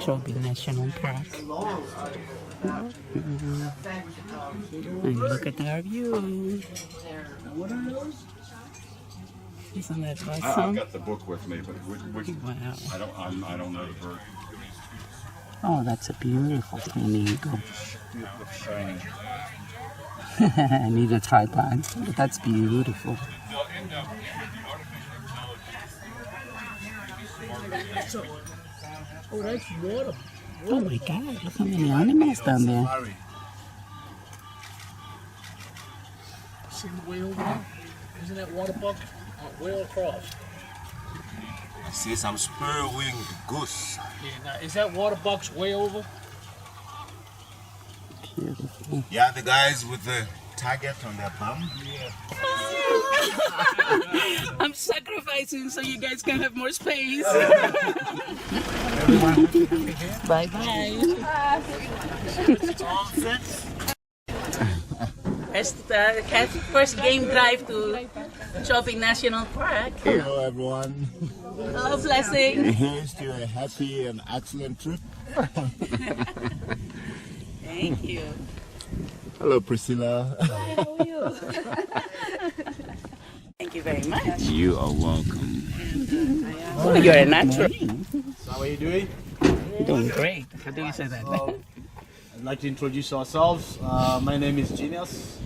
Chobe National Park. And look at our view. Isn't that awesome? I've got the book with me, but which Wow. I don't know the bird. Oh, that's a beautiful eagle. Shiny. I need a tripod. That's beautiful. Oh, that's water. Oh my God, look how many animals down there. See the way over there? Isn't that water buck? Way across. I see some spur-winged goose. Yeah, now, is that water bucks way over? Beautiful. Yeah, the guys with the target on their bum. Yeah. I'm sacrificing so you guys can have more space. Bye bye. All sets. It's the first game drive to Chobe National Park. Hello, everyone. Hello, Blessing. Here's to a happy and excellent trip. Thank you. Hello, Priscilla. Hi, how are you? Thank you very much. You are welcome. Oh, you're a natural. So how are you doing? Doing great. How do you say that? I'd like to introduce ourselves. My name is Genius.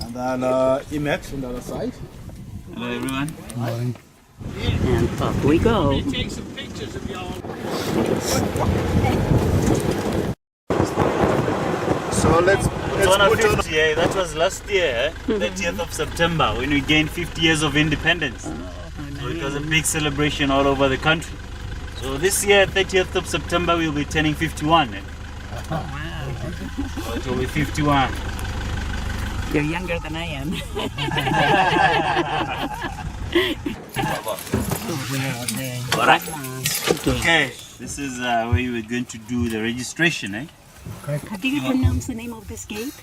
And then Imet on the other side. Hello, everyone. And up we go. Take some pictures of y'all. So let's put it Yeah, that was last year, 30th of September, when we gained 50 years of independence. So it was a big celebration all over the country. So this year, 30th of September, we'll be turning 51. Oh, wow. So it will be 51. You're younger than I am. All right. Okay, this is where we're going to do the registration, eh? How do you pronounce the name of this gate?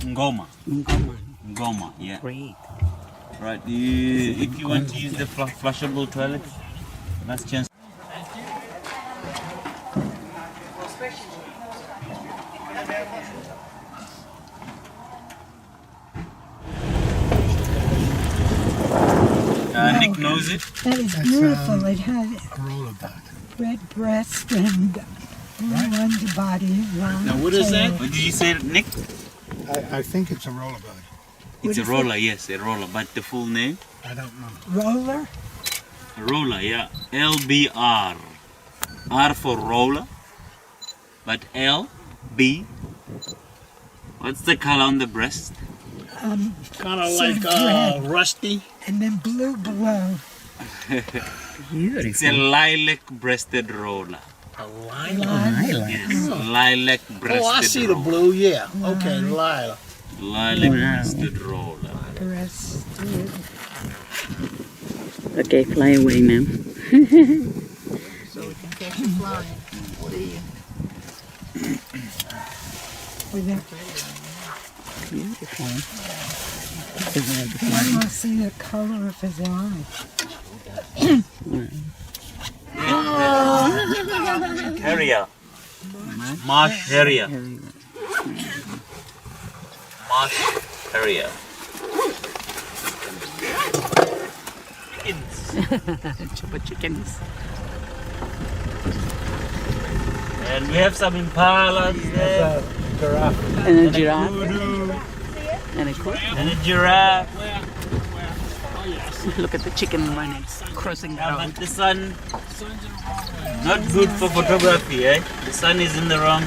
Ngoma. Ngoma. Ngoma, yeah. Great. Right, if you want to use the flushable toilet, last chance. Nick knows it. That is beautiful. It had red breast and blue underbody. Now what is that? What did you say, Nick? I think it's a rollerbird. It's a roller, yes, a roller. But the full name? I don't know. Roller? A roller, yeah. LBR. R for roller. But LB. What's the color on the breast? Kind of Sort like of red. rusty. And then blue below. It's a lilac-breasted roller. A lilac. Yes, lilac-breasted Oh, I see the roller. blue, yeah. Okay, lilac. Lilac-breasted roller. Breasted. Okay, fly away now. So we can catch you flying. Beautiful. I want to see the color of his eye. Harrier. Marsh harrier. Marsh harrier. Chupa chickens. And we have some impalas there. Giraffe. And a giraffe. Kudu. And a coot. And a giraffe. Look at the chicken running, crossing the But road. the sun, not good for photography, eh? The sun is in the wrong.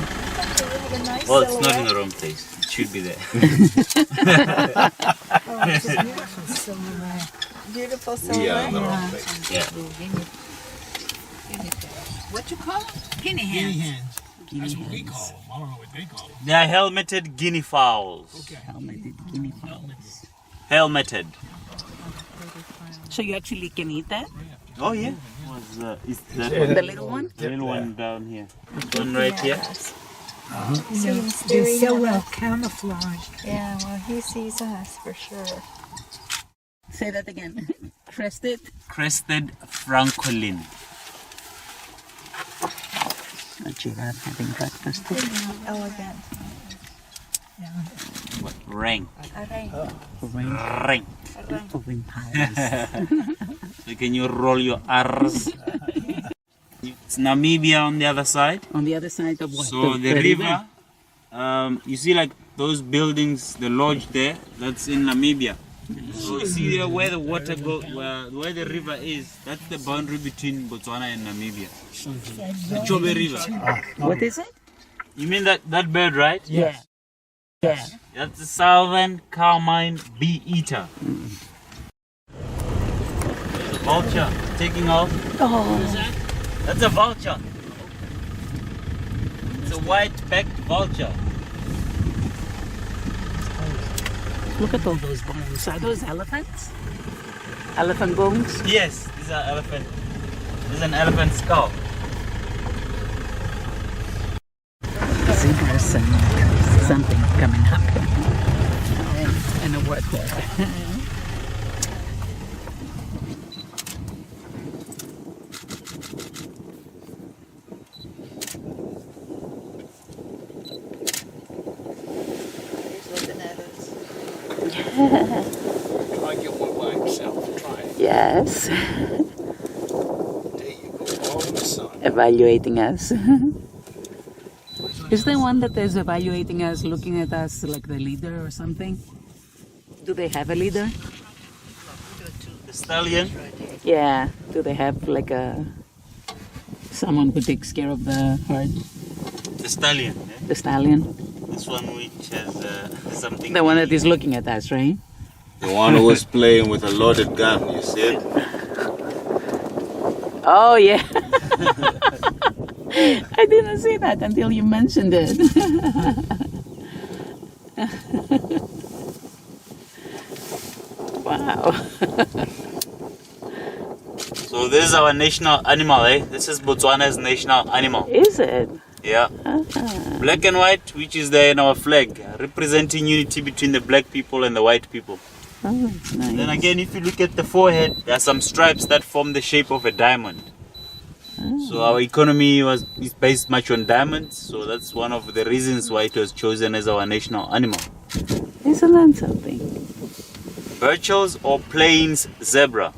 Well, it's not in the wrong place. It should be there. Oh, it's a beautiful silhouette. Beautiful We are in silhouette. the wrong place. Yeah. What you call them? Guinea Guinea hens. hens. That's what we call them. I don't know what they call them. They are helmeted guinea fowls. Okay. Helmeted guinea fowls. Helmeted. So you actually can eat that? Oh yeah. Is that The little one? the little one down here? This one right here. Seems They're very so well camouflaged. Yeah, well, he sees us for sure. Say that again. Crested. Crested francolin. giraffe having breakfast. Elegant. Rank. Rank of empires. So can you roll your R's? It's Namibia on the other side. On the other side of what? So the river, you see like those buildings, the lodge there, that's in Namibia. So you see there where the water goes, where the river is, that's the boundary between Botswana and Namibia. The Chobe River. What is it? You mean that bird, right? Yeah. Yeah. That's the southern carmine bee eater. There's a vulture taking off. Oh. That's a vulture. It's a white-backed vulture. Look at all those bones. Are those elephants? Elephant bones? Yes, these are elephant. This is an elephant skull. Zebras and something coming up. And a word there. Try and get one by himself. Try it. Yes. There you go. All in the sun. Evaluating us. Is there one that is evaluating us, looking at us like the leader or something? Do they have a leader? The stallion. Yeah. Do they have like someone who takes care of the herd? The stallion. The stallion? This one which has something. The one that is looking at us, right? The one who was playing with a loaded gun, you see it? Oh, yeah. I didn't see that until you mentioned it. Wow. So this is our national animal, eh? This is Botswana's national animal. Is it? Yeah. Black and white, which is there in our flag, representing unity between the black people and the white people. Oh, that's nice. Then again, if you look at the forehead, there are some stripes that form the shape of a diamond. So our economy is based much on diamonds, so that's one of the reasons why it was chosen as our national animal. Isn't that something? Birchall's or plains zebra.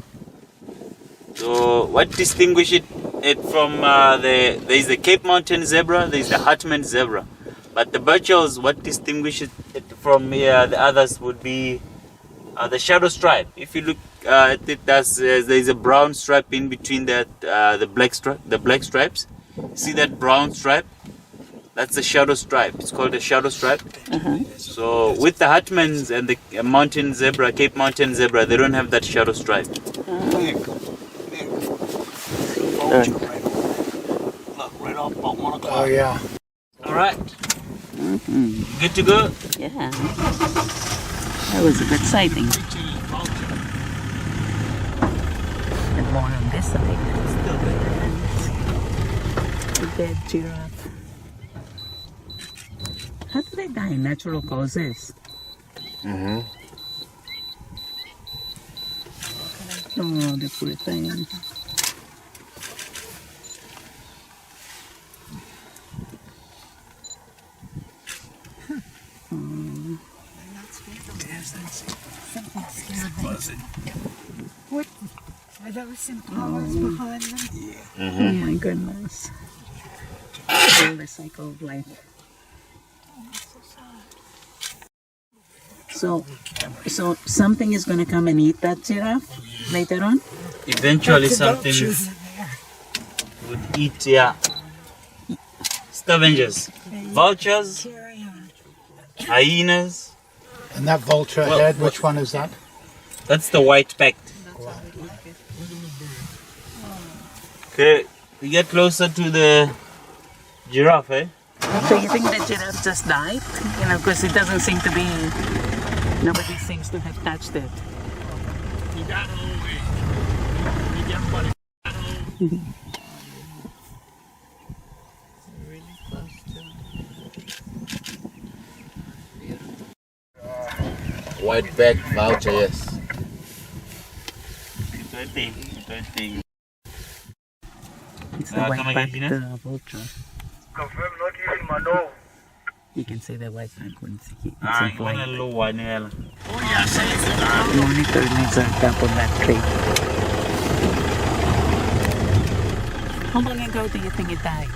So what distinguishes it from there's the Cape Mountain zebra, there's the Hartmann zebra. But the Birchall's, what distinguishes it from the others would be the shadow stripe. If you look at it, there's a brown stripe in between the black stripes. See that brown stripe? That's the shadow stripe. It's called a shadow stripe. So with the Hartmanns and the mountain zebra, Cape Mountain zebra, they don't have that shadow stripe. Right off about 1 o'clock. Oh, yeah. All right. Good to go? Yeah. That was a good sighting. And more on this side. A dead giraffe. How do they die? Natural causes. Oh, the poor thing. What? Are those impalas behind them? Oh my goodness. All the cycle of life. So something is going to come and eat that giraffe later on? Eventually something would eat, yeah. Scavengers. Vultures, hyenas. And that vulture head, which one is that? That's the white-backed. Okay, we get closer to the giraffe, eh? So you think the giraffe just died? You know, because it doesn't seem to be, nobody seems to have touched it. White-backed vulture, yes. It's the white-backed vulture. Confirm not even Mano. You can see the white frequency. It's Ah, in flight. low one. Monitor lizard up on that tree. How long ago do you think it died?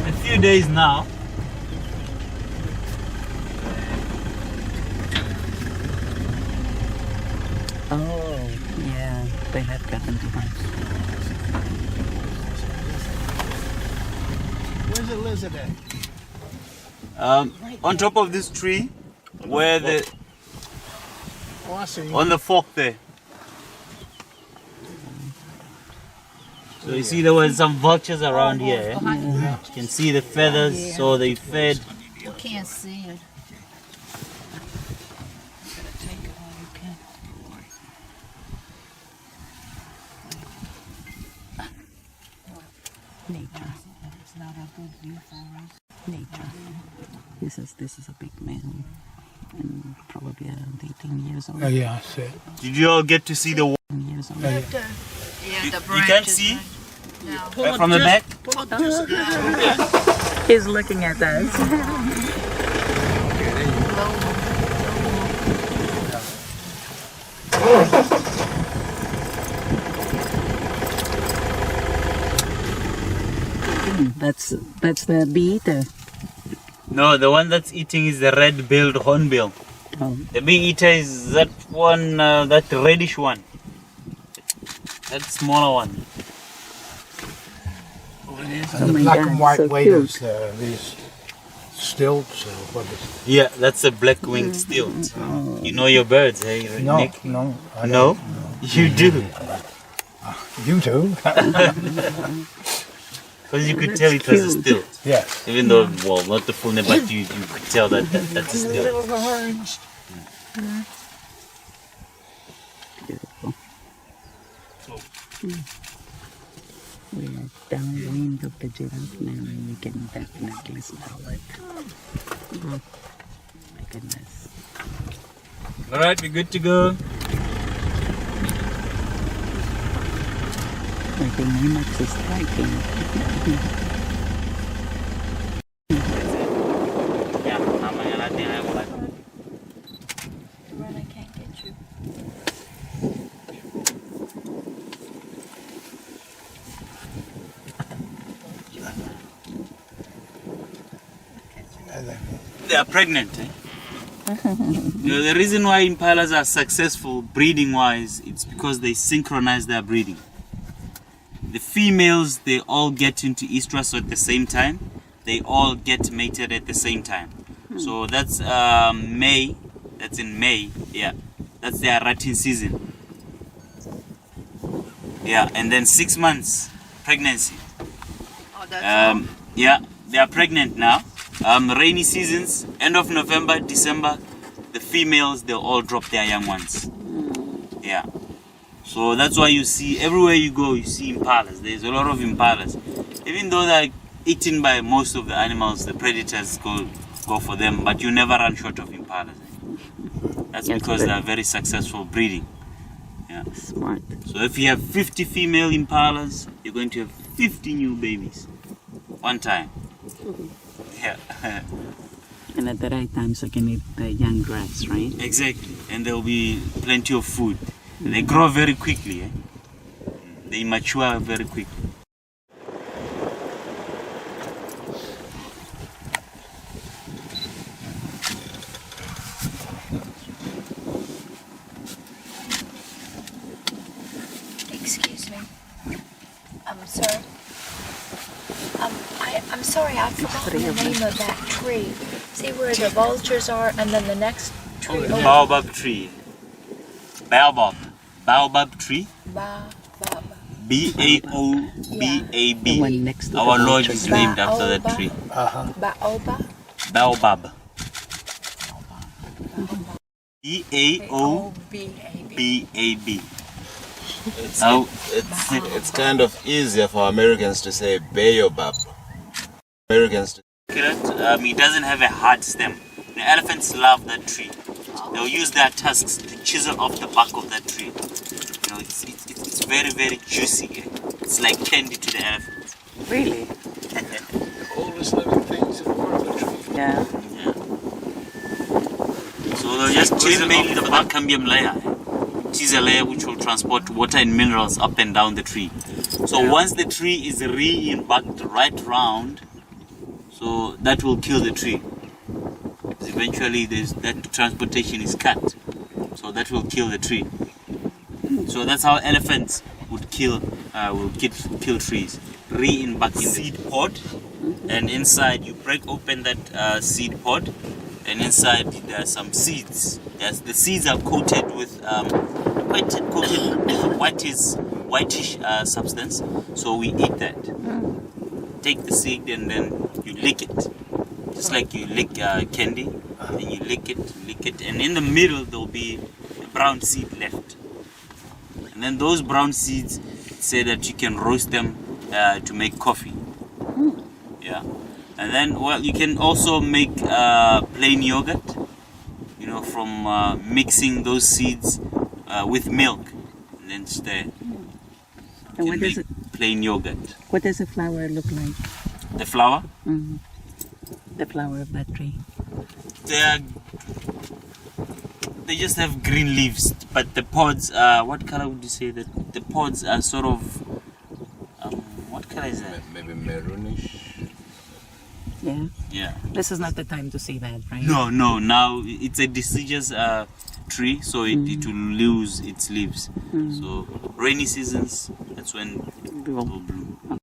A few days now. Oh, yeah, they have gotten to us. Where's the lizard at? On top of this tree, where the Oh, I see. on the fork there. So you see there were some vultures around here. Eh? You can see the feathers, so they fed. You can't see it. Nature. Nature. This is a big male, and probably around 18 years old. Oh, yeah, I see it. Did you all get to see the? Years old. Yeah, the You can't see right from the back. He's looking at us. That's the bee eater. No, the one that's eating is the red-billed hornbill. Oh. The big eater is that one, that reddish one. That smaller one. Oh my Black God, and white so waders, cute. these stilts, or what is Yeah, that's a black-winged stilt. You know your birds, hey, it? No, Nick? no. I No? don't. You do. You do? Because you could tell it was a stilt. Yes. Even though, well, not the full name, but you could tell that that's a stilt. Little orange. Beautiful. We are downwind of the giraffe now, and you can definitely smell it. Oh, my goodness. All right, we're good to go. I think Emax is striking. Yeah, I think I will like. Run, I can't get you. They are pregnant, eh? You know, the reason why impalas are successful breeding-wise, it's because they synchronize their breeding. The females, they all get into estrus at the same time. They all get mated at the same time. So that's May. That's in May. Yeah, that's their rutting season. Yeah, and then 6 months pregnancy. Oh, that's Yeah, they are pregnant now. Rainy seasons, end of November, December, the females, they'll all drop their young ones. Yeah. So that's why you see, everywhere you go, you see impalas. There's a lot of impalas. Even though they're eaten by most of the animals, the predators go for them, but you never run short of impalas. That's because they're very successful breeding. Yeah. Smart. So if you have 50 female impalas, you're going to have 50 new babies. One time. Yeah. And at the right time, so you can eat the young grass, right? Exactly. And there'll be plenty of food. They grow very quickly. Eh? They mature very quickly. Excuse me. I'm sorry. I'm sorry, I've forgotten the name of that tree. See where the vultures are, and then the next tree over. Baobab tree. Baobab. Baobab tree. Baobab. B-A-O-B-A-B. The one next to Our the Lord vultures. is named after that tree. Baobab. Baobab. O-B-A-B. B-A-O-B-A-B. It's kind of easier for Americans to say baobab. It doesn't have a hard stem. The elephants love that tree. They'll use their tusks to chisel off the bark of that tree. You know, it's very, very juicy. It's like candy to the elephants. Really? Oldest living things in the world are trees. Yeah. Yeah. So they'll just chisel off the cambium layer, which is a layer which will transport water and minerals up and down the tree. So once the tree is re-embarked right round, so that will kill the tree. Eventually that transportation is cut, so that will kill the tree. So that's how elephants would kill trees. Re-embark in the seed pod, and inside you break open that seed pod, and inside there are some seeds. Yes, the seeds are coated with whitish substance. So we eat that. Take the seed and then you lick it, just like you lick candy. And you lick it, and in the middle there will be a brown seed left. And then those brown seeds, say that you can roast them to make coffee. Yeah. And then, well, you can also make plain yogurt, you know, from mixing those seeds with milk and then stir. And what does plain yogurt. What does the flower look like? The flower? Mm-hmm. The flower of that tree. They just have green leaves, but the pods are, what color would you say that the pods are sort of, what color is that? Maybe maroonish. Yeah. Yeah. This is not the time to see that, right? No, now it's a deciduous tree, so it will lose its leaves. So rainy seasons, that's when it will bloom.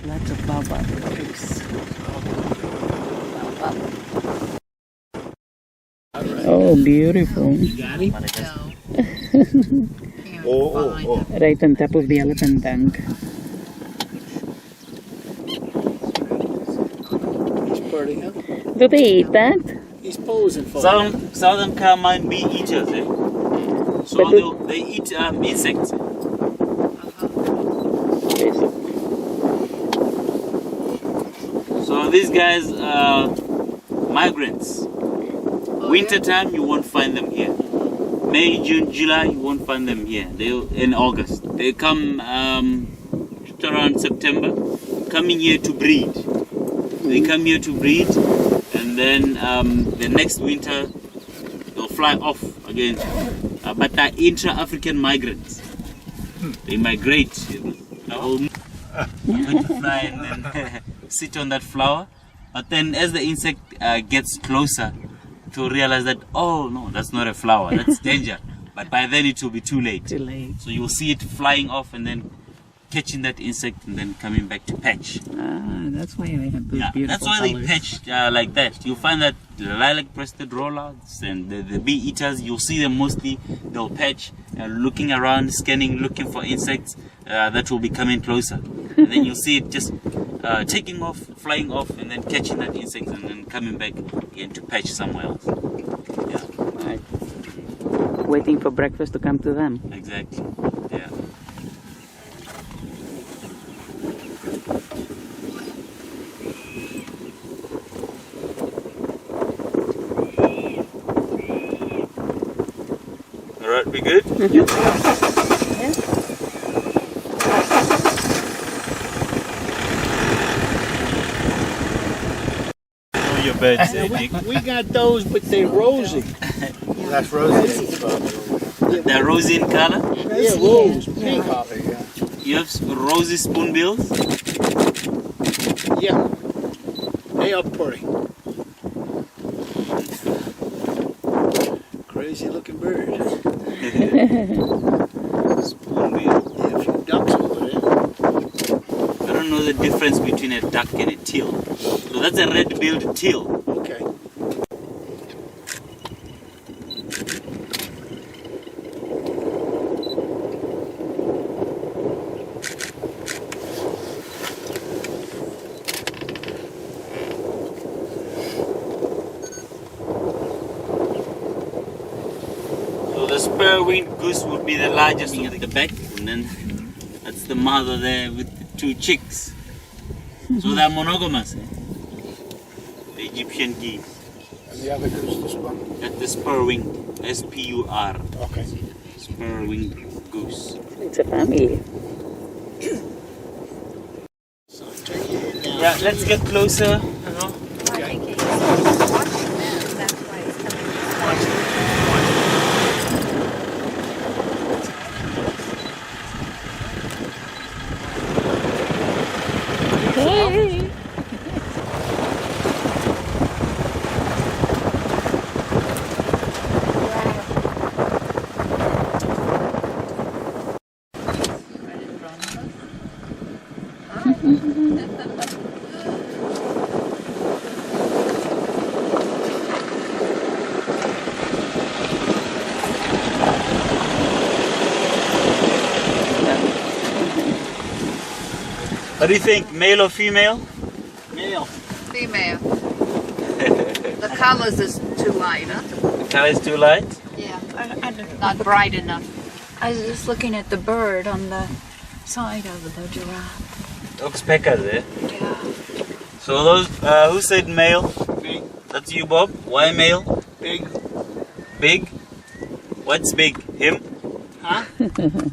Lots of baobab trees. Oh, beautiful. Right on top of the elephant dung. He's pretty, huh? Do they eat that? He's posing for it. Southern Car might be eaters, eh? So they eat insects. So these guys are migrants. Winter time, you won't find them here. May, June, July, you won't find them here. In August. They come around September, coming here to breed. They come here to breed, and then the next winter they'll fly off again. But they're intra-African migrants. They migrate. They'll fly and then sit on that flower. But then as the insect gets closer, to realize that, oh no, that's not a flower, that's danger. But by then it will be too late. Too late. So you'll see it flying off and then catching that insect and then coming back to patch. Ah, that's why they have those beautiful that's why colors. they patch like that. You'll find that the lilac-breasted rollards and the bee eaters, you'll see them mostly, they'll patch, looking around, scanning, looking for insects that will be coming closer. And then you'll see it just taking off, flying off, and then catching that insect and then coming back again to patch somewhere else. Yeah. Right. Waiting for breakfast to come to them. Exactly. Yeah. All right, we good? Your birds, We got those, but they're rosy. That's rosy. they're rosy in color. Yeah, rose, pink. You have rosy spoonbills. Yeah, they are pretty. Crazy looking bird. Spoonbill. Yeah, a few ducks over there. I don't know the difference between a duck and a teal. So that's a red-billed teal. Okay. So the spur-winged goose would be the largest at the back, and then that's the mother there with the two chicks. So they're monogamous. The Egyptian geese. And the other goose, this one. That's the spur-winged. S-P-U-R. Okay. Spur-winged goose. It's a family. Yeah, let's get closer. You know. I think he's watching them. That's why he's coming. Hey! What do you think, male or female? Male. Female. The colors is too light, huh? The color is too light. Yeah. Not bright enough. I was just looking at the bird on the side of the giraffe. Oxpecker there. Yeah. So those, who said male? Big. That's you, Bob. Why male? Big. Big? What's big? Him? Huh?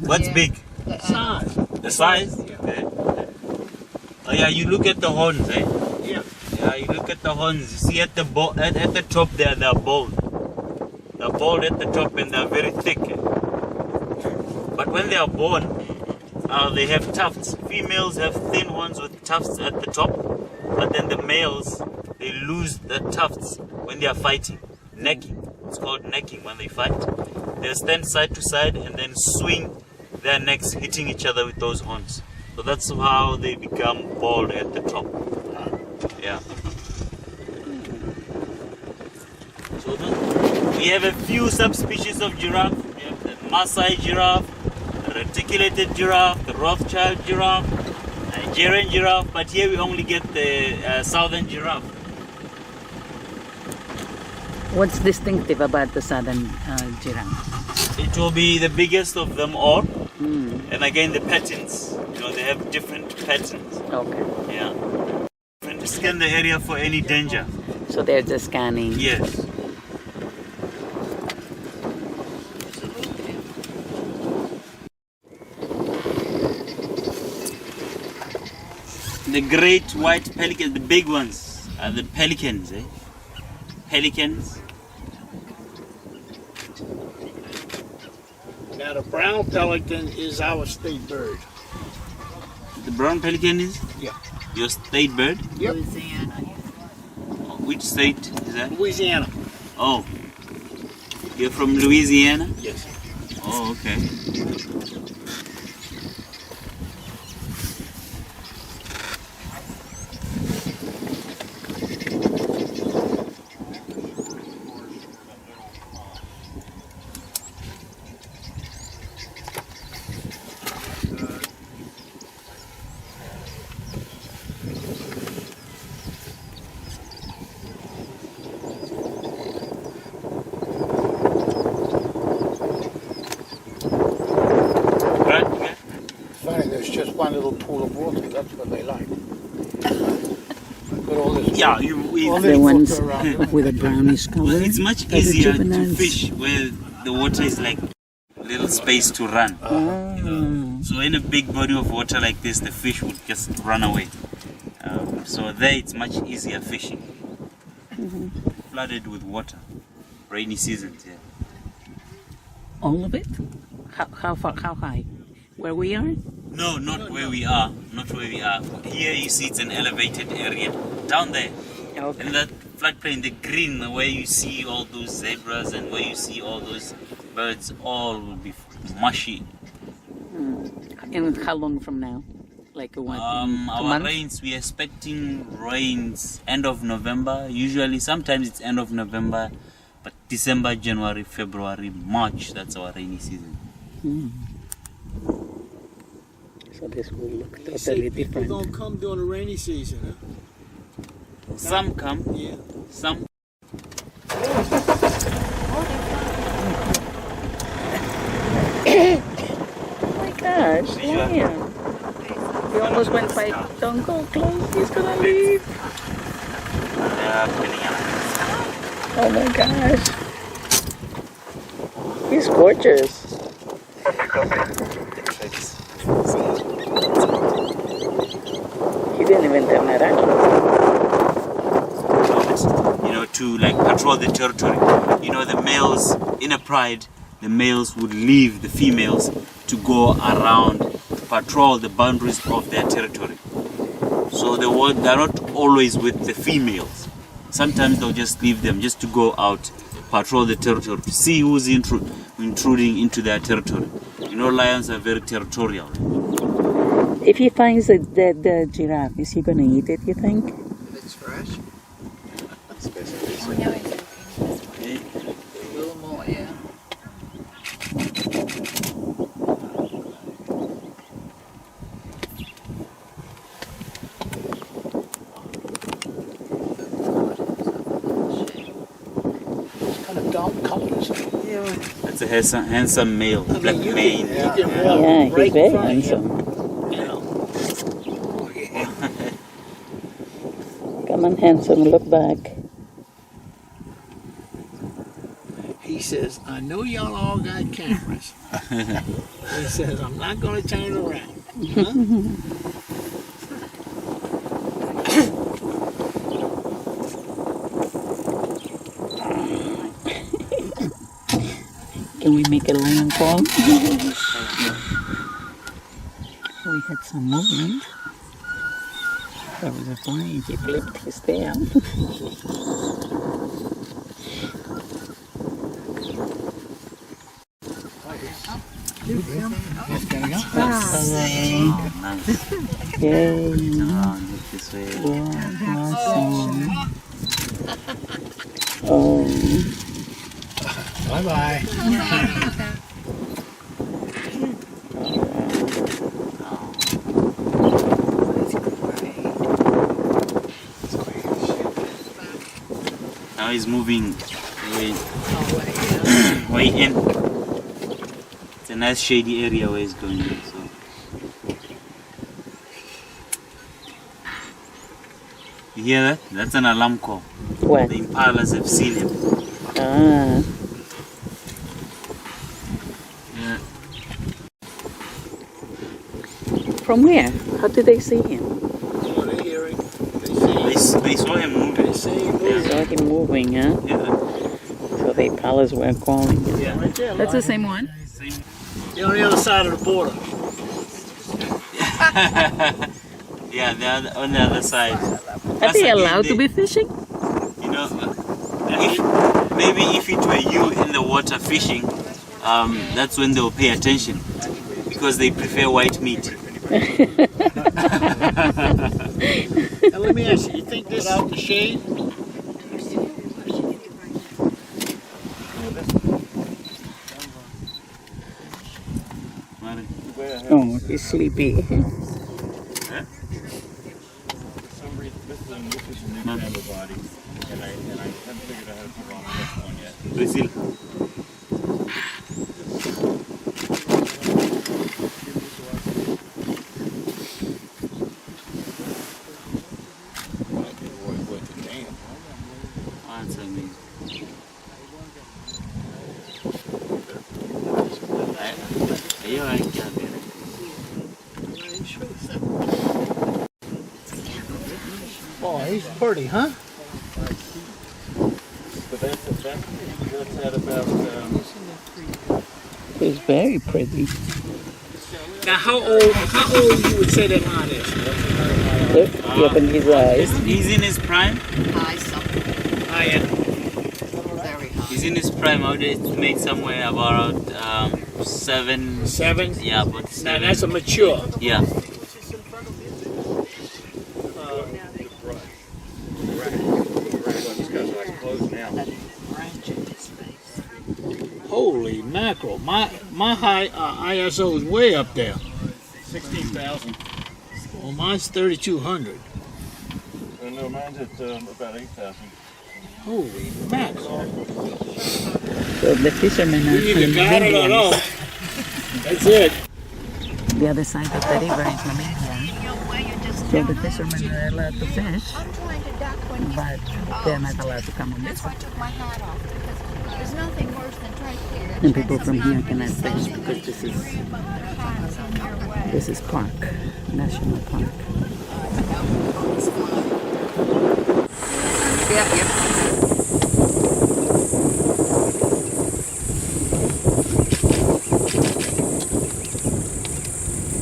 What's Yeah. big? Size. The size? Okay. Oh yeah, you look at the horns, eh? Yeah. Yeah, you look at the horns. You see at the at the top there, they're bald. They're bald at the top and they're very thick. Eh? But when they are born, they have tufts. Females have thin ones with tufts at the top, but then the males, they lose the tufts when they are fighting. Necking. It's called necking when they fight. They stand side to side and then swing their necks, hitting each other with those horns. So that's how they become bald at the top. Yeah. So we have a few subspecies of giraffe. We have the Maasai giraffe, the reticulated giraffe, the Rothschild giraffe, Nigerian giraffe, but here we only get the southern giraffe. What's distinctive about the southern giraffe? It will be the biggest of them all. And again, the patterns. You know, they have different patterns. Okay. Yeah. And scan the area for any danger. So they're just scanning. Yes. The great white pelicans, the big ones, are the pelicans, eh? Pelicans. Now the brown pelican is our state bird. The brown pelican is? Yeah. Your state bird? Yep. Louisiana. Which state is that? Louisiana. Oh. You're from Louisiana? Yes. Oh, okay. Funny, there's just one little pool of water. That's what they like. Put all this. Yeah, all you this The ones water around. with a brownish color. well, it's much are the easier to juveniles. fish where the water is like little space to run. You know? So in a big body of water like this, the fish would just run away. So there it's much easier fishing. Flooded with water. Rainy seasons, yeah. All of it? How far? How high? Where we are? No, not where we are. Not where we are. Here you see it's an elevated area. Down there. Okay. In that floodplain, the green, where you see all those zebras and where you see all those birds, all will be mushy. And how long from now? Like a what? 2 Our months? rains, we are expecting rains end of November. Usually, sometimes it's end of November, but December, January, February, March, that's our rainy season. So this will look They say totally people different. don't come during the rainy season. Huh? Some come, Yeah. some. Oh my gosh, lion. He almost went by. Don't go close, he's gonna leave. Oh my gosh. He's gorgeous. He didn't inventarla. You know, to like patrol the territory. You know, the males in a pride, the males would leave the females to go around, patrol the boundaries of their territory. So they're not always with the females. Sometimes they'll just leave them just to go out, patrol the territory, to see who's intruding into their territory. You know, lions are very territorial. If he finds the giraffe, is he gonna eat it, you think? If it's fresh, Oh, now he's looking this way. a little more, yeah. It's kind of dark colors. Yeah. That's a handsome male, black mane. You can Yeah, walk right he's very in front of him. handsome. You know. Come on, handsome, look back. He says, I know y'all all got cameras. He says, I'm not going to turn it around. Huh? Can we make a lion call? We had some movement. There was a fly, he flipped his tail. Oh, nice. Yay. Around look this way. Yeah, awesome. Oh, Bye-bye. Now he's moving way in. It's a nice shady area where he's going in. So. You hear that? That's an alarm call. what? The impalas have seen him. Ah, Yeah. from where? How did they see him? Oh, they hear it. They see They saw him moving. They see him They moving. saw him moving, huh? Yeah. So the impalas were calling him. Yeah. Right there. That's the same one? Same. They're on the other side of the border. Yeah, they're on the other side. Are they allowed to be fishing? You know, maybe if it were you in the water fishing, that's when they'll pay attention because they prefer white meat. Now let me ask you, you think this out the shade? Oh, he's sleepy. Brazil. That's amazing. Ayun, ay grabe. Oh, he's pretty, huh? But that's at about He's very pretty. Now how old you would say that line is? Look, he opened his eyes. he's in his prime. High something. I am. Very high. He's in his prime. I would estimate somewhere about 7. 7? Yeah, about Now 7. that's a mature. Yeah. Holy mackerel. My high ISO is way up there. 16,000. Well, mine's 3,200. No, mine's at about 8,000. Holy mackerel. So the fishermen are You either got it or Namibians. no. That's it. The other side of the river is Namibia. So the fishermen are allowed to fish, I'm trying to duck when you. but they're not allowed to come on this That's why I side. took my hat off because there's nothing worse than trying to. And people from here cannot fish because this is park, national park.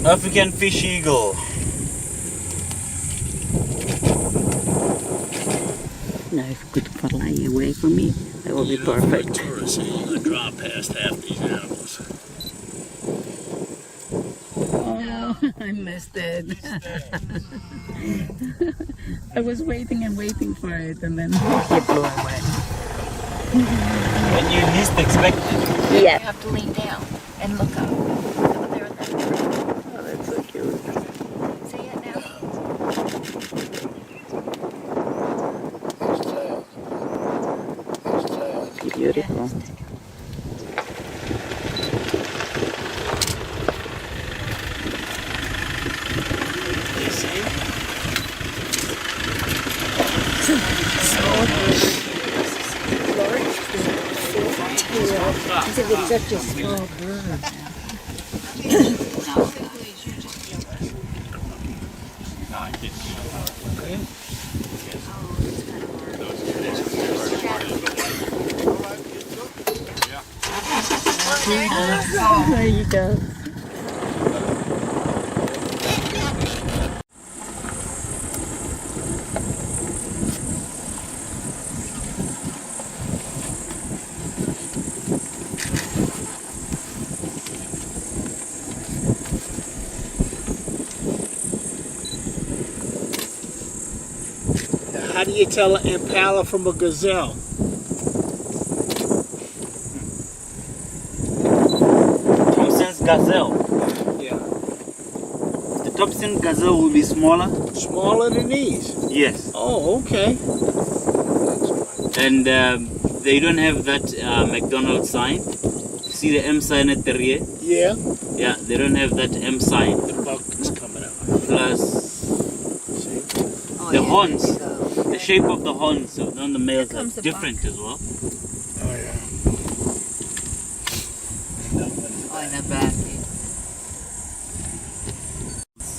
African fish eagle. Now, if you could fly away from me, that would be perfect. Tourists, you could drive past half these animals. Oh, I missed it. I was waiting and waiting for it, and then it flew away. When you least expect it. You Yeah. have to lean down and look up. Look there in that tree. Oh, that's so cute. See it now? His tail. His tail. Beautiful. You see? It's such a small bird. There you go. How do you tell an impala from a gazelle? Thompson's gazelle. Yeah. The Thompson gazelle will be smaller. Smaller than these. Yes. Oh, okay. And they don't have that McDonald's sign. See the M sign at the rear? Yeah. Yeah, they don't have that M sign. The buck is coming out. Plus See? the horns. The shape of the horns on the males Here are comes the different as well. Oh, yeah. Oh, in the back.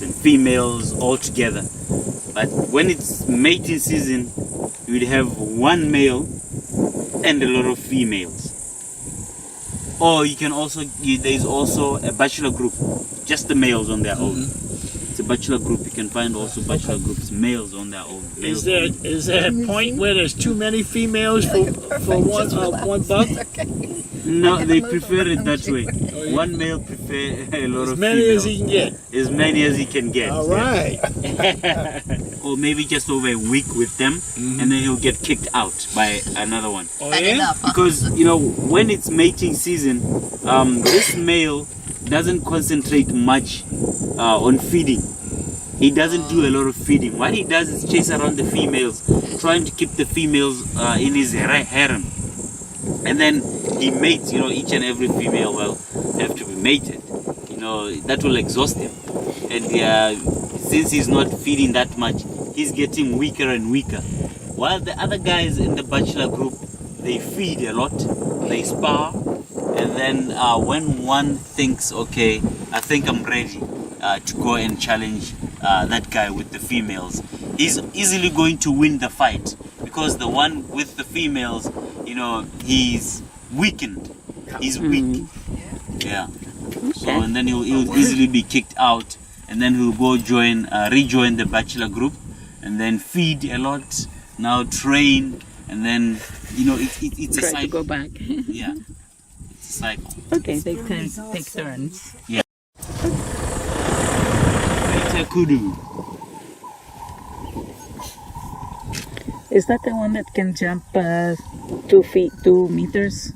And females all together. But when it's mating season, you would have one male and a lot of females. Or you can also, there's also a bachelor group, just the males on their own. It's a bachelor group. You can find also bachelor groups, males on their own. Is Males there a point where there's too many females for one buck? No, they prefer it that way. One male prefer a lot As of many females. as he can get. As many as he can get. All right. Or maybe just over a week with them, and then he'll get kicked out by another one. Oh, Had yeah? enough, huh? Because, you know, when it's mating season, this male doesn't concentrate much on feeding. He doesn't do a lot of feeding. What he does is chase around the females, trying to keep the females in his harem. And then he mates, you know, each and every female will have to be mated. You know, that will exhaust him. And since he's not feeding that much, he's getting weaker and weaker. While the other guys in the bachelor group, they feed a lot, they spar, and then when one thinks, okay, I think I'm ready to go and challenge that guy with the females, he's easily going to win the fight, because the one with the females, you know, he's weakened. He's weak. Yeah. So, and then he'll easily be kicked out, and then he'll go rejoin the bachelor group, and then feed a lot, now train, and then, you know, it's a Try cycle. to go back. Yeah. It's a cycle. Okay, they take turns. Kudu. Is that the one that can jump 2 meters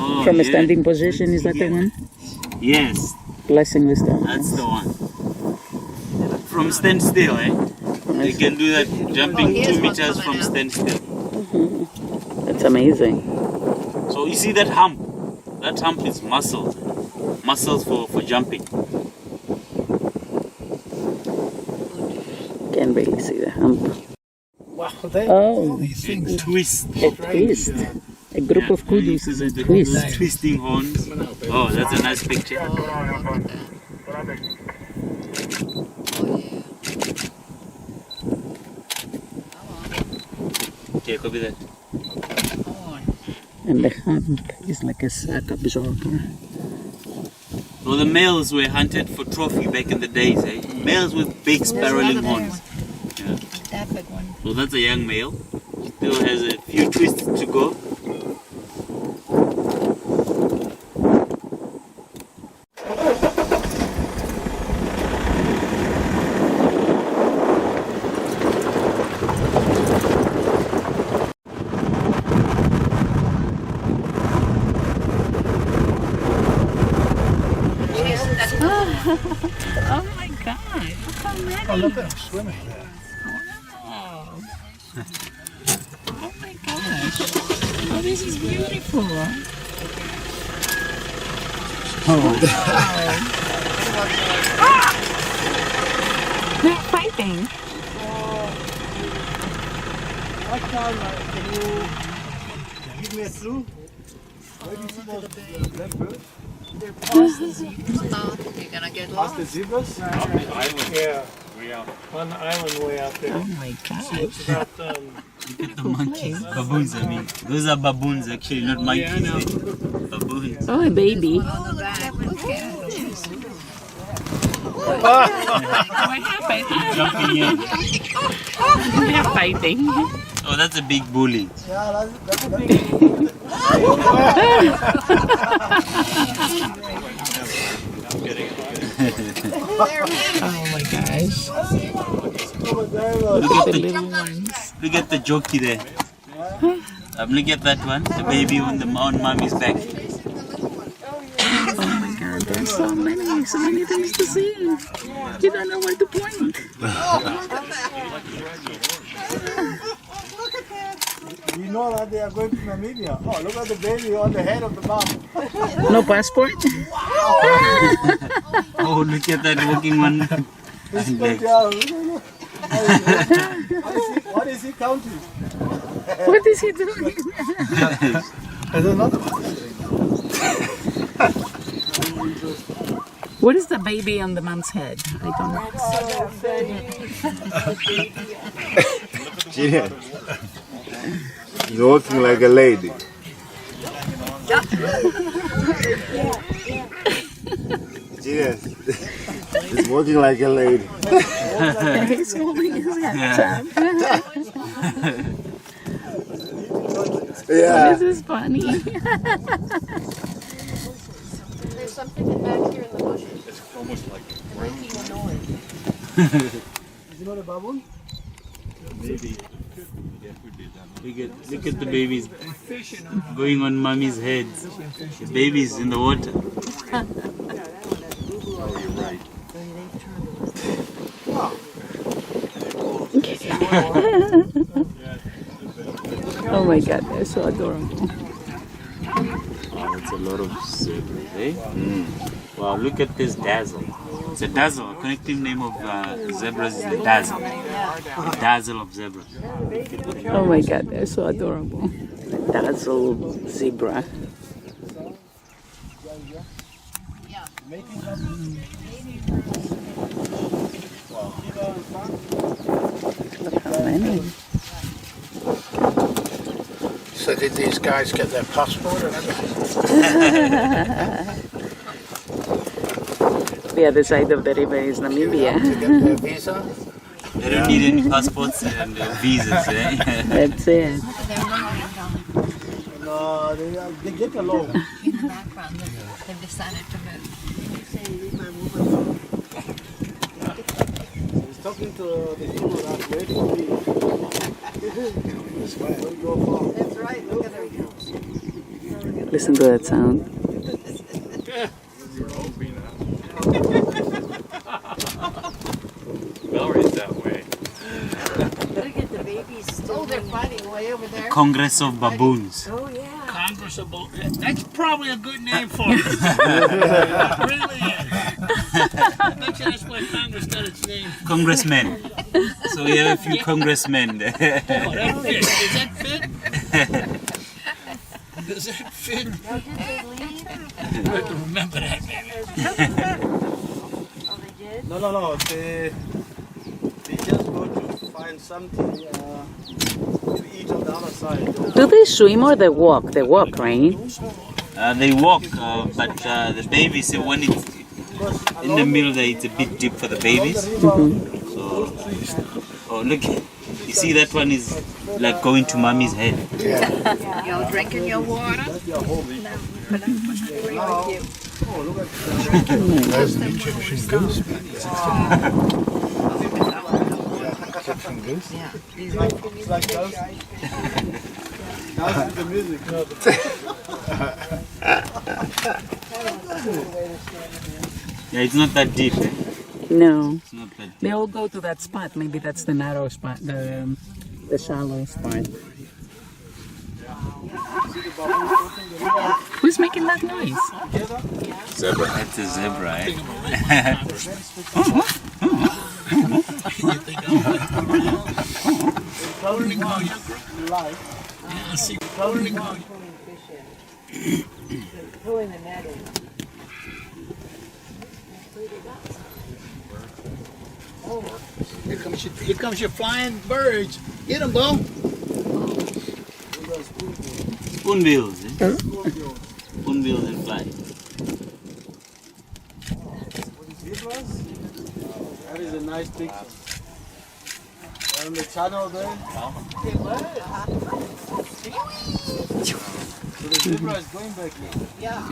Oh, from a yeah. standing position? Is that the one? Yes, Blessing wisdom. that's the one. From standstill, eh? They can do that jumping 2 meters from standstill. That's amazing. So you see that hump? That hump is muscles. Muscles for jumping. Can't really see the hump. Wow, they Oh, these things. Twist. a twist. A group of kudus is a twist. Twisting horns. Oh, that's a nice picture. Yeah, copy that. And the hump is like a sack absorber. Well, the males were hunted for trophy back in the days, eh? Males with big spiraling horns. Yeah. That big one. So that's a young male. Still has a few twists to go. Oh my God! Look how many! Oh, look at them swimming there. Wow. Oh my gosh! Oh, this is beautiful. Oh. They're fighting. Can you give me a clue? Where do you see those black birds? They're past the zebras. You're gonna get Past lost. the zebras? Yeah, way out. On the island way out there. Oh my gosh! It's about, Look at the monkeys. Baboons, I mean. Those are baboons, actually, not monkeys. Eh? Baboons. Oh, a baby. On the back. Look at them. What happened? Jumping in. They're fighting. Oh, that's a big bully. Yeah, that's Oh my gosh! Look Look at the at the, little ones. look at the jockey there. Look at that one, the baby on mommy's back. Oh my God! There's so many things to see. You don't know where to point. You know that they are going to Namibia. Oh, look at the baby on the head of the mom. No passport? Oh, look at that walking one. What is he counting? What is he doing? There's another one. What is the baby on the mom's head? I don't know. Genius. He's walking like a lady. Genius. He's walking like a lady. He's holding his head. Yeah. This is funny. There's something back here in the bushes. it's almost like Making a noise. Is it not a baboon? maybe. Look at the babies going on mommy's heads. The baby's in the water. Oh my God, they're so adorable. Oh, that's a lot of zebras, eh? Wow, look at this dazzle. It's a dazzle. A connective name of zebras is the dazzle. The dazzle of zebras. Oh my God, they're so adorable. Dazzle zebra. Look how many. So did these guys get their passport and everything? The other side of the river is Namibia. To get their visa? They don't need any passports and visas, eh? That's it. No, they get along. In the background, they've decided to move. He's talking to the people that wait for me. Don't go far. That's right. Look at her. Listen to that sound. Valerie's that way. Look at the babies still. Oh, they're fighting way over there. Congress of Baboons. Oh, yeah. Congress of That's probably a good name for it. It really is. I bet you that's why Congress got its name. Congressmen. So we have a few congressmen there. Oh, that fits. Does that fit? Does that fit? I have to remember that, baby. No. They just go to fight find something to eat on the other side. Do they swim or they walk? They walk, right? They walk, but the babies, when it's in the middle there, it's a bit deep for the babies. So, oh look, you see that one is like going to mommy's head. You're drinking your water? There's an Egyptian goose. Egyptian goose? Yeah. It's like those. That's the music. Yeah, it's not that deep. No. It's not that deep. They all go to that spot. Maybe that's the narrow spot, the shallow spot. Who's making that noise? Zebra. That's a zebra, eh? Here comes your flying birds. Get them, Bo. Spoonbills, eh? Spoonbills and flies. That is a nice picture. On the channel there. So the zebra is going back now. Yeah.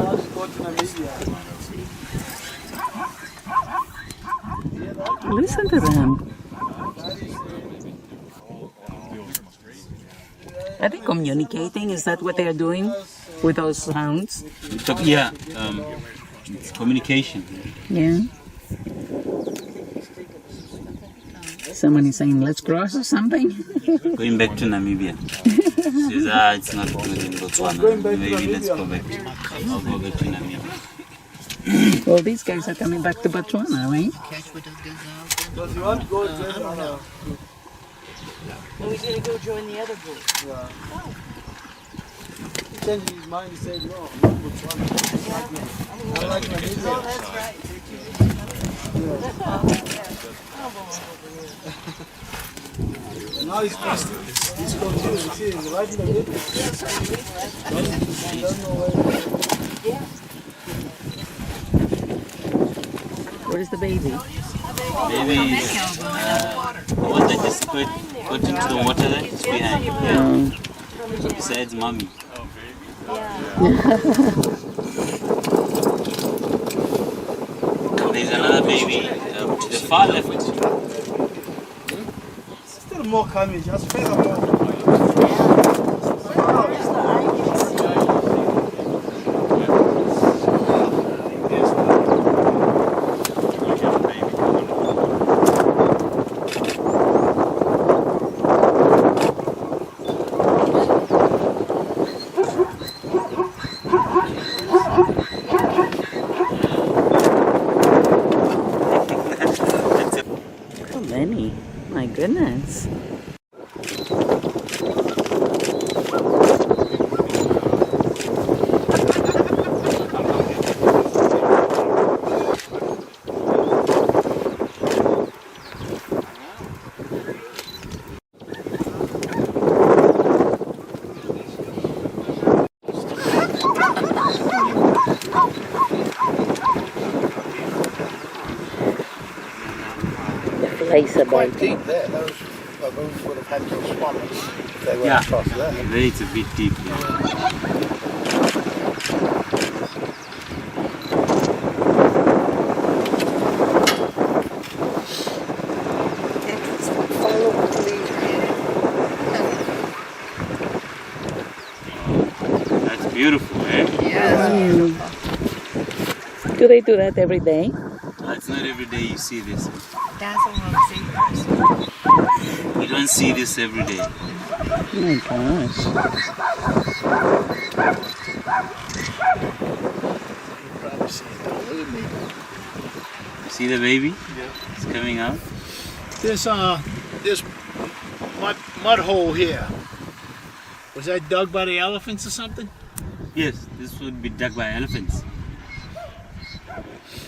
Let's go to Namibia. Listen to them. Are they communicating? Is that what they are doing with those sounds? Yeah, it's communication. Yeah. Someone is saying, let's cross or something? Going back to Namibia. Says, it's not good in Botswana. Maybe let's go back. I'll go back to Namibia. Well, these guys are coming back to Botswana, right? Does he want to go there? I don't know. Well, he's going to go join the other group. Yeah. He changed his mind. He said, no, I'm not Botswana. I like Namibia. Oh, that's right. Now he's confused. You see, he's right in the middle. He doesn't know where. Where's the baby? Maybe the one that just got into the water there, it's behind. Yeah. Besides mommy. There's another baby to the far left. Still more coming, just further more. So many. My goodness. Place about Quite deep there. Those baboons would have had to swallow if they were Yeah. across there. There it's a bit deep. Yeah. That's beautiful, eh? Do they do that every day? It's not every day you see this. That's a lot of zebras. You don't see this every day. Oh my gosh. See the baby? Yeah. It's coming out. This mud hole here. Was that dug by the elephants or something? Yes, this would be dug by elephants.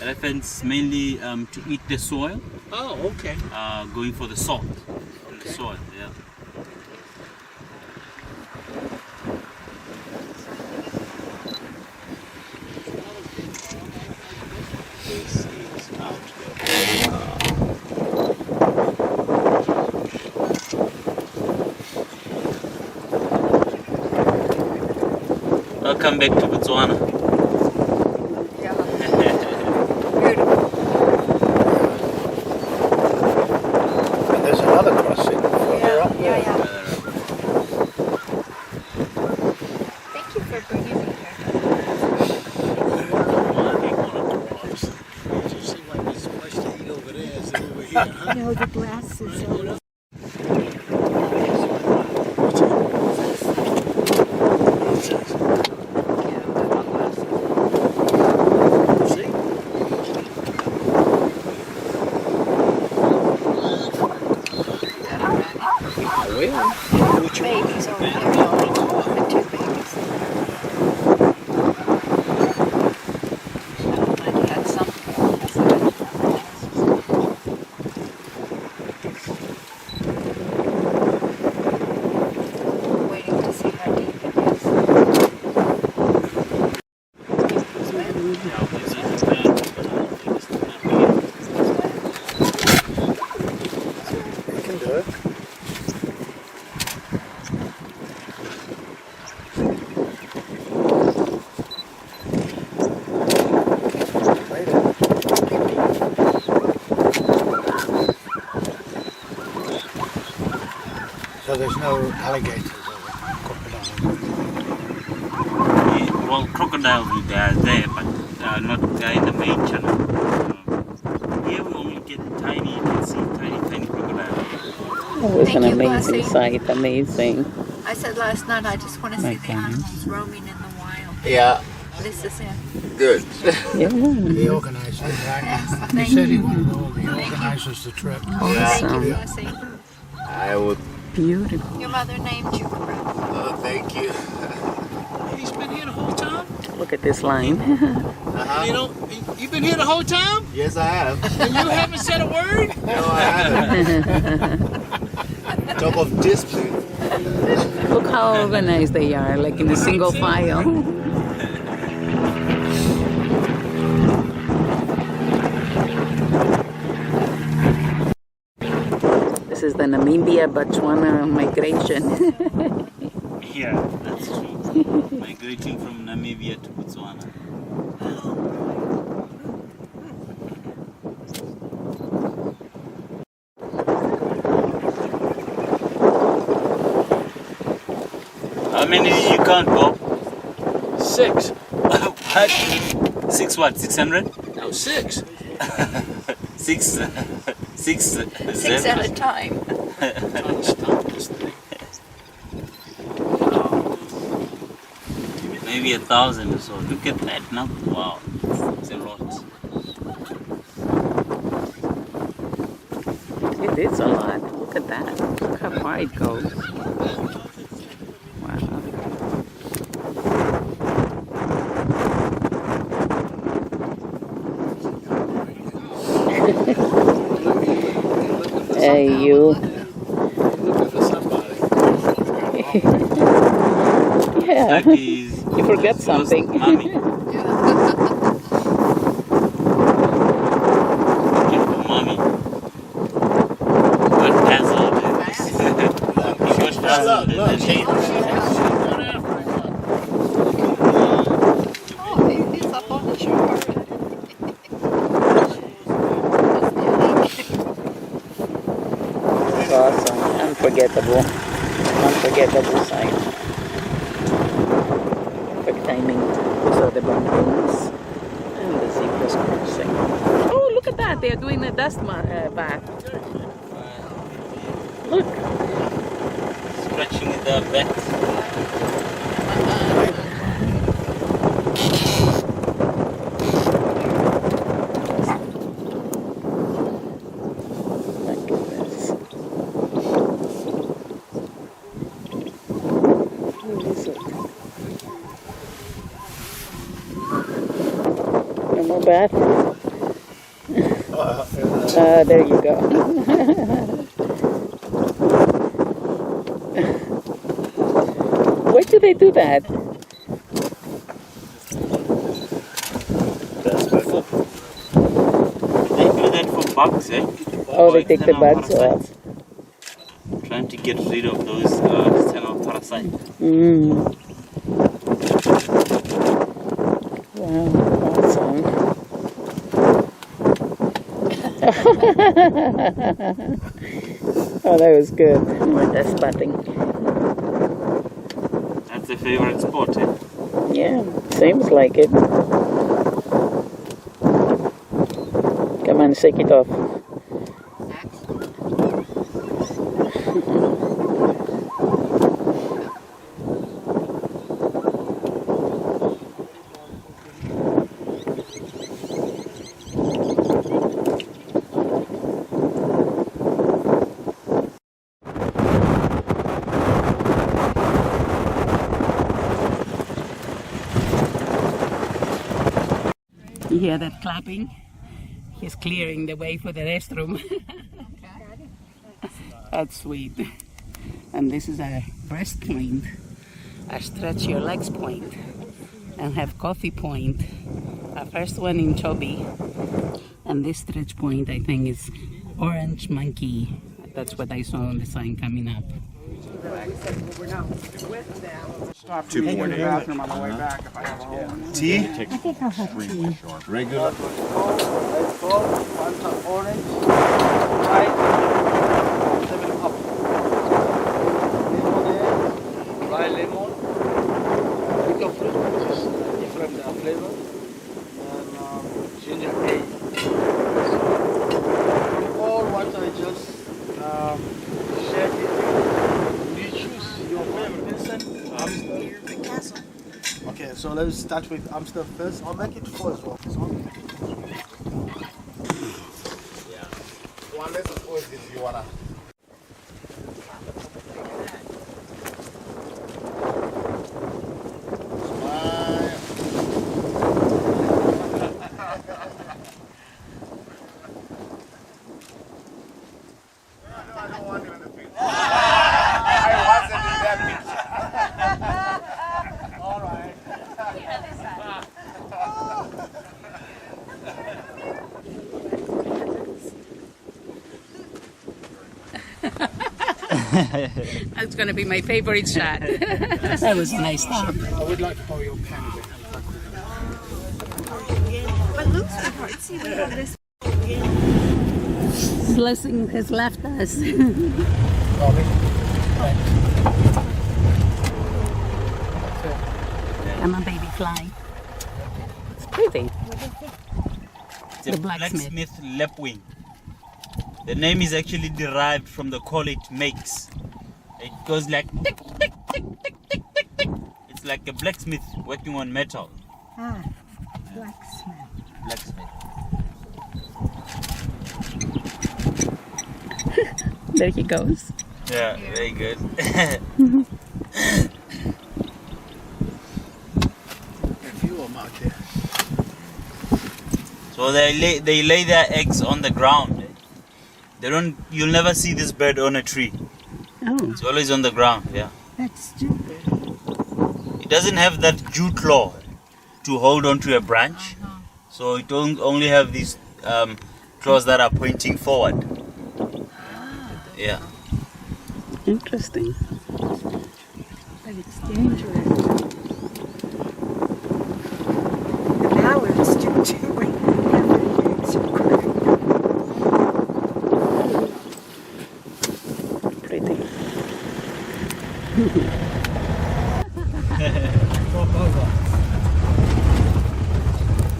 Elephants mainly to eat the soil, Oh, okay. going for the salt in the soil. Yeah. This is out. Welcome back to Botswana. Yeah. Beautiful. And there's another crossing further up there. Yeah. Thank you for bringing me here. You see why there's so much to eat over there as over here, huh? No, the grass is over. Babies over here. The two babies. I had something. Waiting to see how deep it is. You can do it. Made it. So there's no alligators or crocodiles? Well, crocodiles they are there, but not in the main channel. Here we only get tiny, you can see tiny crocodiles. Oh, it's Thank an you, amazing Blessing. sight, amazing. I said last night I just want to My see the goodness. animals roaming in the wild. Yeah, This is it. good. Yeah. The organizer, right? He said he wanted all the organizers to trip. Thank Awesome. you, Blessing. I would. Beautiful. Your mother named you, correct? Oh, thank you. He's been here the whole time? Look at this line. You know, you've been here the whole time? Yes, I have. And you haven't said a word? No, I haven't. Talk of discipline. Look how organized they are, like in a single file. This is the Namibia-Botswana migration. Yeah, that's true. Migrating from Namibia to Botswana. How many did you count, Bob? 6. What? 6 what? 600? No, 6. 6 6 at a time. Trying to stop this thing. Maybe 1,000 or so. Look at that now. Wow, it's a lot. It is a lot. Look at that. Look how far it goes. Wow. Hey, you. Looking for somebody. Yeah. Like he's You forgot something. Mommy. Looking for mommy. Got dazzled. He got dazzled. Look. Oh, he's up on the shore. It's awesome. Unforgettable. Unforgettable sight. Perfect timing. Those are the baboons. And the zebras crossing. Oh, look at that. They're doing a dust bath. Look. Scratching the back. My goodness. What is it? more bath. There you go. Where do they do that? They do that for bugs, eh? Oh, they take the bugs off. Trying to get rid of those external parasites. Mm. Wow, awesome. Oh, that was good. With the spotting. That's a favorite spot, eh? Yeah, seems like it. Come on, shake it off. You hear that clapping? He's clearing the way for the restroom. That's sweet. And this is a breast point, a stretch your legs point, and have coffee point. Our first one in Chobe. And this stretch point, I think, is orange monkey. That's what I saw on the sign coming up. Stop in the bathroom on the way back if I have a hole. Tea? I think I'll have tea. Regular. Let's go. One top orange. Right. 7 up. Lemonade. Dry lemon. Little fruit, which is different flavor. And ginger ale. All what I just shared with you. Do you choose your favorite person? Okay, so let's start with Amsterdam first. I'll make it 4 as well. One less of course if you wanna. That's going to be my favorite shot. That was a nice stop. I would like to borrow your pen a bit. But look, sweetheart, see we have this. Blessing has left us. Come on, baby, fly. It's pretty. It's a The blacksmith. blacksmith lapwing. The name is actually derived from the call it makes. It goes like tick, tick, tick, tick, tick, tick, tick. It's like a blacksmith working on metal. Ah, blacksmith. Blacksmith. There he goes. Yeah, very good. A few of them out there. So they lay their eggs on the ground. They don't. You'll never see this bird on a tree. Oh, It's always on the ground. Yeah. That's stupid. It doesn't have that dew claw to hold onto a branch, so it don't only have these claws that are pointing forward. Yeah. interesting. But it's dangerous. And now it's doing Pretty.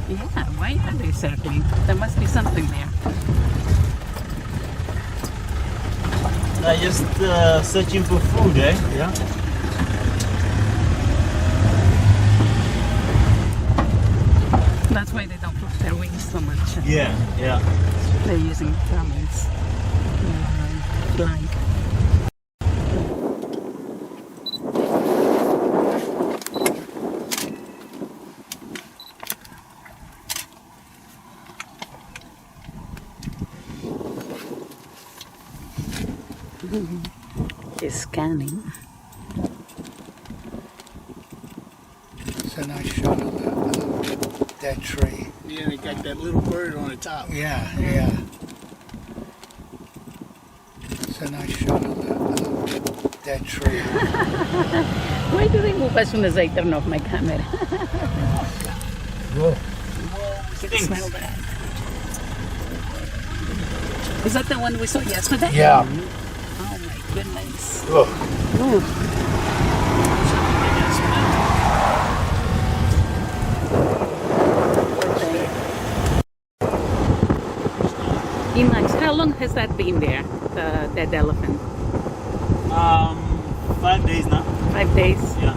Yeah, why are they circling? There must be something there. Just searching for food, eh? Yeah. That's why they don't flap their wings so much. Yeah, yeah. They're using thermals. Flying. He's scanning. It's a nice shot of that tree. Yeah, they got that little bird on the top. Yeah, yeah. It's a nice shot of that tree. Why do they move as soon as I turn off my camera? Whoa. Smell that. Is that the one we saw yesterday? Yeah. Oh my goodness. Whoa. Ooh. Emax, how long has that been there, the dead elephant? 5 days now. 5 days? Yeah.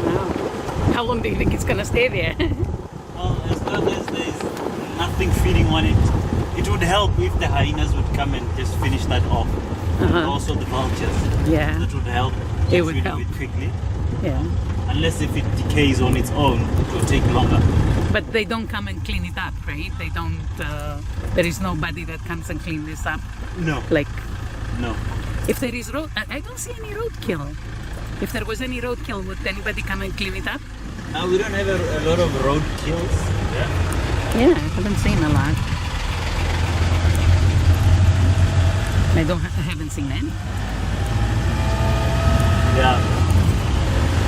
Wow. How long do you think it's gonna stay there? Well, as long as there's nothing feeding on it, it would help if the hyenas would come and just finish that off. And also the vultures. Yeah. That would help. It would feed help. it quickly. Yeah. Unless if it decays on its own, it will take longer. But they don't come and clean it up, right? They don't, there is nobody that comes and clean this up. No. Like, No. if there is road, I don't see any roadkill. If there was any roadkill, would anybody come and clean it up? We don't have a lot of road kills. Yeah. Yeah, I haven't seen a lot. I haven't seen any. Yeah.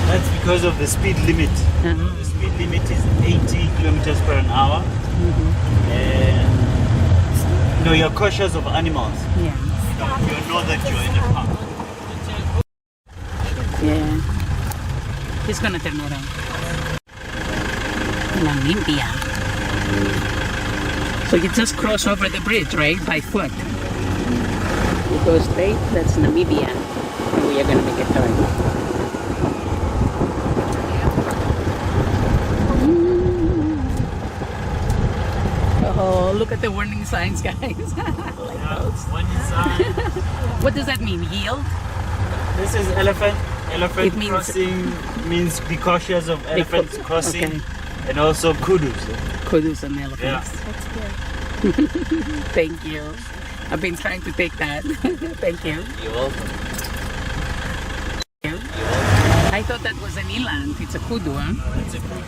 That's because of the speed limit. The speed limit is 80 kilometers per an hour. And you're cautious of animals. Yeah. You know that you're in a park. Yeah. He's gonna turn around. Namibia. So you just cross over the bridge, right? By foot. You go straight, that's Namibia. And we are gonna make a turn. Oh, look at the warning signs, guys. Like those. Warning sign. What does that mean? Yield? This is elephant. Elephant It means- crossing means be cautious of elephants crossing. Okay. And also kudus. Kudus and elephants. That's good. Thank you. I've been trying to take that. Thank you. You're welcome. I thought that was an eland. It's a kudu, huh? It's a kudu.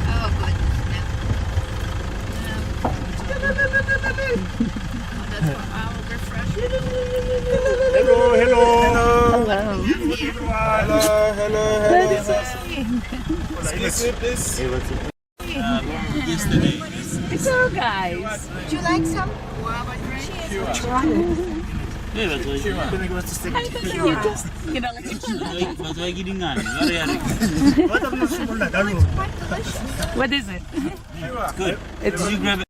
Oh, goodness. That's for our refreshment. Hello, hello. Hello. Hello. That is awesome. Yesterday. It's all guys. Would you like some? Yeah, that's why I thought you just, like, that's why getting on. what is it? It's good. Did you grab it?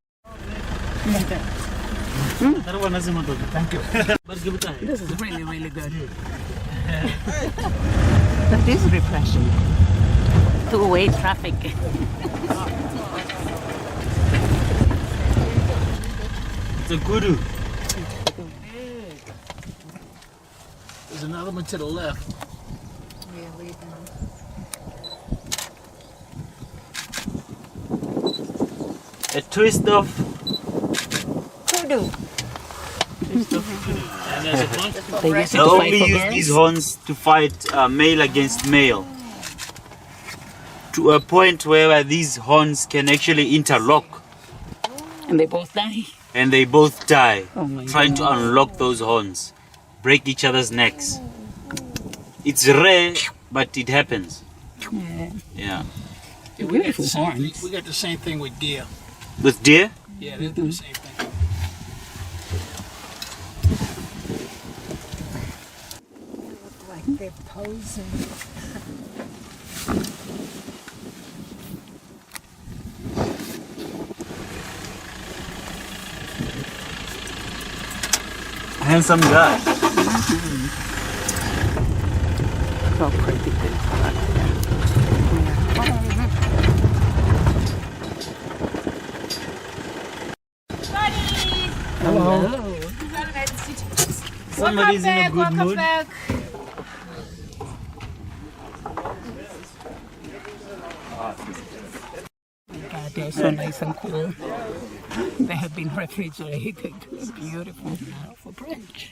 Thank you. This is really, really good. That is refreshing. Two-way traffic. It's a kudu. There's another one to the left. A twist of Kudu. They use it They to only fight for use girls. these horns to fight male against male. To a point where these horns can actually interlock And they both die. and they both die Oh my trying to unlock those horns, break each other's necks. It's rare, but it happens. Yeah. Yeah. Yeah, Beautiful the same horns. thing. We got the same thing with deer. With deer, Yeah, they do the same thing. Like they're posing. handsome guy. So pretty good. Hello. Somebody's in a good mood. They're so nice and cool. They have been refrigerated. Beautiful now for brunch.